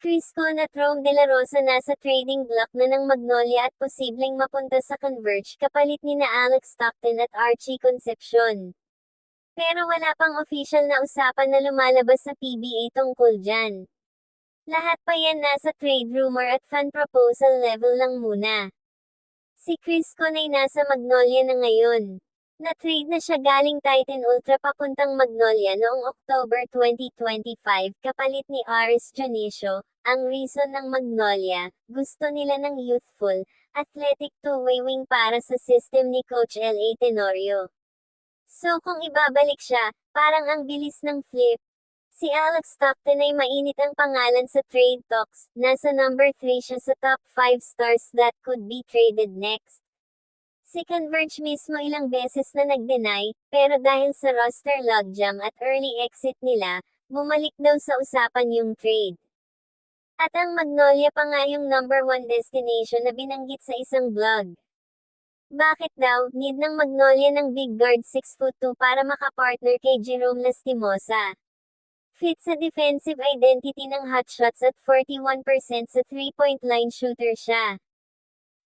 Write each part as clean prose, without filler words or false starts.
Chris Con at Rome De La Rosa nasa trading block na ng Magnolia at posibleng mapunta sa Converge kapalit nina Alex Stockton at Archie Concepcion. Pero wala pang official na usapan na lumalabas sa PBA tungkol dyan. Lahat pa yan nasa trade rumor at fan proposal level lang muna. Si Chris Con ay nasa Magnolia na ngayon. Na-trade na siya galing Titan Ultra papuntang Magnolia noong October 2025 kapalit ni Aris Dionisio. Ang reason ng Magnolia, gusto nila ng youthful, athletic two-way wing para sa system ni Coach L.A. Tenorio. So kung ibabalik siya, parang ang bilis ng flip. Si Alex Stockton ay mainit ang pangalan sa trade talks, nasa number 3 siya sa top 5 stars that could be traded next. Si Converge mismo ilang beses na nag-deny, pero dahil sa roster logjam at early exit nila, bumalik daw sa usapan yung trade. At ang Magnolia pa nga yung number 1 destination na binanggit sa isang blog. Bakit daw, need ng Magnolia ng big guard 6'2" para makapartner kay Jerome Lastimosa. Fit sa defensive identity ng hotshots at 41% sa 3-point line shooter siya.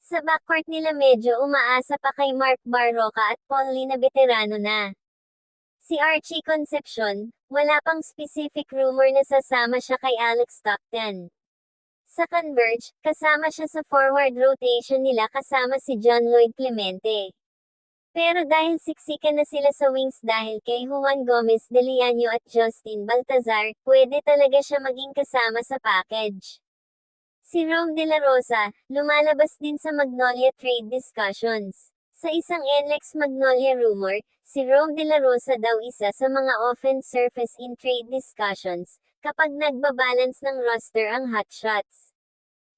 Sa backcourt nila medyo umaasa pa kay Mark Barroca at Paul Lee na veterano na. Si Archie Concepcion, wala pang specific rumor na sasama siya kay Alex Stockton. Sa Converge, kasama siya sa forward rotation nila kasama si John Lloyd Clemente. Pero dahil siksikan na sila sa wings dahil kay Juan Gomez de Leaño at Justin Baltazar, pwede talaga siya maging kasama sa package. Si Rome De La Rosa, lumalabas din sa Magnolia trade discussions. Sa isang NLEX Magnolia rumor, si Rome De La Rosa daw isa sa mga often surface in trade discussions, kapag nagbabalance ng roster ang hotshots.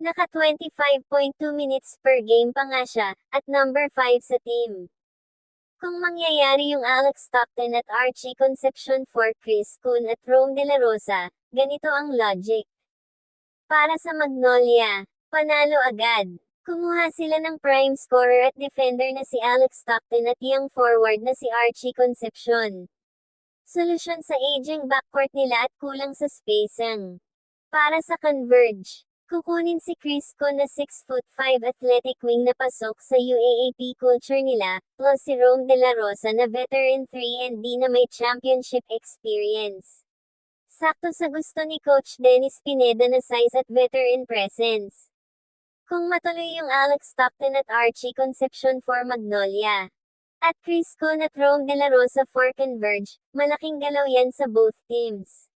Naka 25.2 minutes per game pa nga siya, at number 5 sa team. Kung mangyayari yung Alex Stockton at Archie Concepcion for Chris Con at Rome De La Rosa, ganito ang logic. Para sa Magnolia, panalo agad. Kumuha sila ng prime scorer at defender na si Alex Stockton at young forward na si Archie Concepcion. Solusyon sa aging backcourt nila at kulang sa spacing. Para sa Converge, kukunin si Chris Con na 6'5" athletic wing na pasok sa UAAP culture nila, plus si Rome De La Rosa na veteran 3&D na may championship experience. Sakto sa gusto ni Coach Dennis Pineda na size at veteran presence. Kung matuloy yung Alex Stockton at Archie Concepcion for Magnolia, at Chris Con at Rome De La Rosa for Converge, malaking galaw yan sa both teams.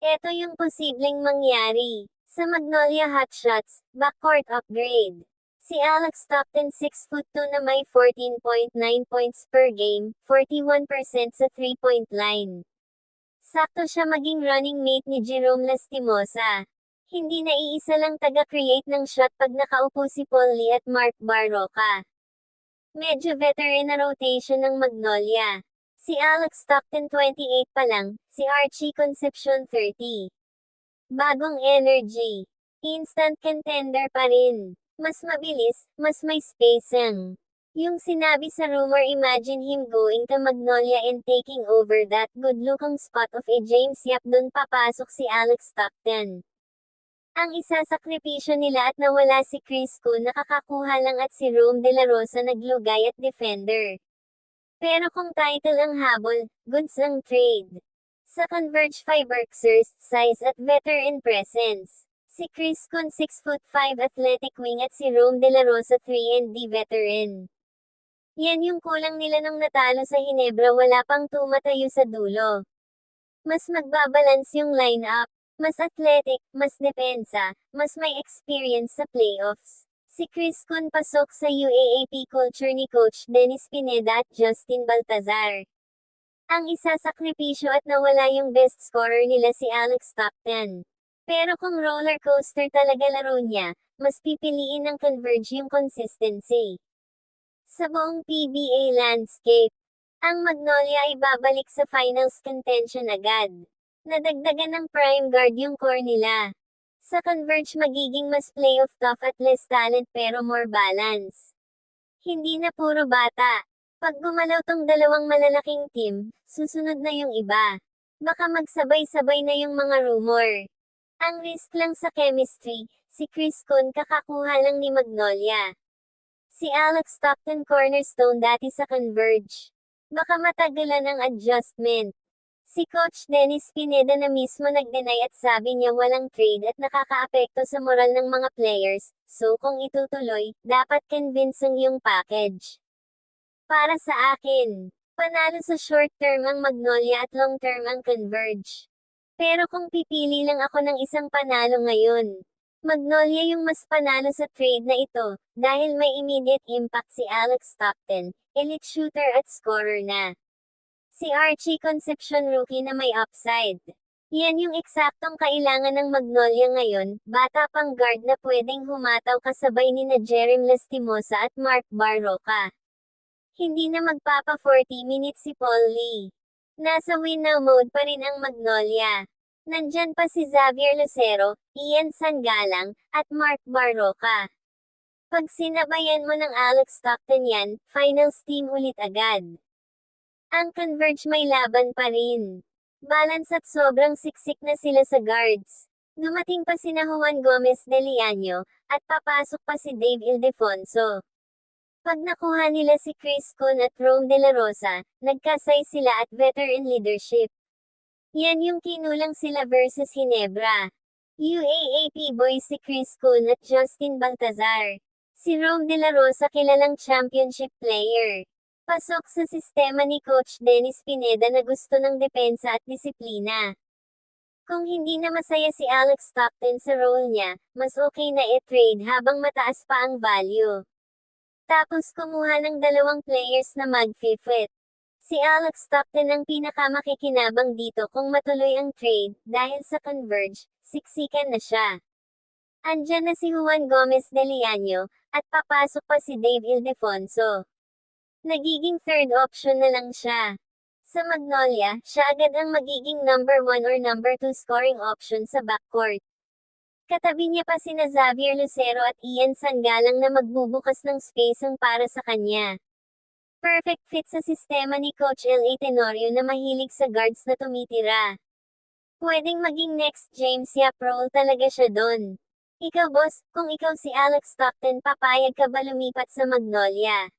Ito yung posibleng mangyari. Sa Magnolia Hotshots, backcourt upgrade. Si Alex Stockton 6'2" na may 14.9 points per game, 41% sa 3-point line. Sakto siya maging running mate ni Jerome Lastimosa. Hindi na iisa lang taga-create ng shot pag nakaupo si Paul Lee at Mark Barroca. Medyo veteran na rotation ng Magnolia. Si Alex Stockton 28 pa lang, si Archie Concepcion 30. Bagong energy. Instant contender pa rin. Mas mabilis, mas may spacing. Yung sinabi sa rumor, imagine him going to Magnolia and taking over that good-looking spot of a James Yap, dun papasok si Alex Stockton. Ang isasakripisyo nila at nawala si Chris Con, nakakakuha lang at si Rome De La Rosa naglugay at defender. Pero kung title ang habol, goods ang trade. Sa Converge Fiberxers, size at veteran presence. Si Chris Con 6'5" athletic wing at si Rome De La Rosa 3&D veteran. Yan yung kulang nila nung natalo sa Hinebra, wala pang tumatayo sa dulo. Mas magbabalance yung lineup, mas athletic, mas depensa, mas may experience sa playoffs. Si Chris Con pasok sa UAAP culture ni Coach Dennis Pineda at Justin Baltazar. Ang isasakripisyo at nawala yung best scorer nila si Alex Stockton. Pero kung roller coaster talaga laro niya, mas pipiliin ng Converge yung consistency. Sa buong PBA landscape, ang Magnolia ay babalik sa finals contention agad. Nadagdagan ng prime guard yung core nila. Sa Converge magiging mas playoff tough at less talent pero more balance. Hindi na puro bata. Pag gumalaw tong dalawang malalaking team, susunod na yung iba. Baka magsabay-sabay na yung mga rumor. Ang risk lang sa chemistry, si Chris Kun kakakuha lang ni Magnolia. Si Alex Stockton cornerstone dati sa Converge. Baka matagalan ang adjustment. Si Coach Dennis Pineda na mismo nag-deny at sabi niya walang trade at nakakaapekto sa moral ng mga players, so kung itutuloy, dapat convincing yung package. Para sa akin, panalo sa short term ang Magnolia at long term ang Converge. Pero kung pipili lang ako ng isang panalo ngayon, Magnolia yung mas panalo sa trade na ito, dahil may immediate impact si Alex Stockton, elite shooter at scorer na. Si Archie Concepcion rookie na may upside. Yan yung eksaktong kailangan ng Magnolia ngayon, bata pang guard na pwedeng humataw kasabay ni na Jerem Lastimosa at Mark Barroca. Hindi na magpapa 40 minutes si Paul Lee. Nasa win now mode pa rin ang Magnolia. Nandyan pa si Xavier Lucero, Ian Sangalang, at Mark Barroca. Pag sinabayan mo ng Alex Stockton yan, finals team ulit agad. Ang Converge may laban pa rin. Balance at sobrang siksik na sila sa guards. Dumating pa sina Juan Gomez de Liaño, at papasok pa si Dave Ildefonso. Pag nakuha nila si Chris Kun at Rome De La Rosa, nagkasay sila at veteran leadership. Yan yung kinulang sila versus Hinebra. UAAP boys si Chris Kun at Justin Baltazar. Si Rome De La Rosa kilalang championship player. Pasok sa sistema ni Coach Dennis Pineda na gusto ng depensa at disiplina. Kung hindi na masaya si Alex Stockton sa role niya, mas okay na i-trade habang mataas pa ang value. Tapos kumuha ng dalawang players na mag-fit. Si Alex Stockton ang pinakamakikinabang dito kung matuloy ang trade, dahil sa Converge, siksikan na siya. Andyan na si Juan Gomez de Liaño, at papasok pa si Dave Ildefonso. Nagiging third option na lang siya. Sa Magnolia, siya agad ang magiging number 1 or number 2 scoring option sa backcourt. Katabi niya pa sina Xavier Lucero at Ian Sangalang na magbubukas ng spacing para sa kanya. Perfect fit sa sistema ni Coach L.A. Tenorio na mahilig sa guards na tumitira. Pwedeng maging next James Yap role talaga siya doon. Ikaw boss, kung ikaw si Alex Stockton papayag ka ba lumipat sa Magnolia?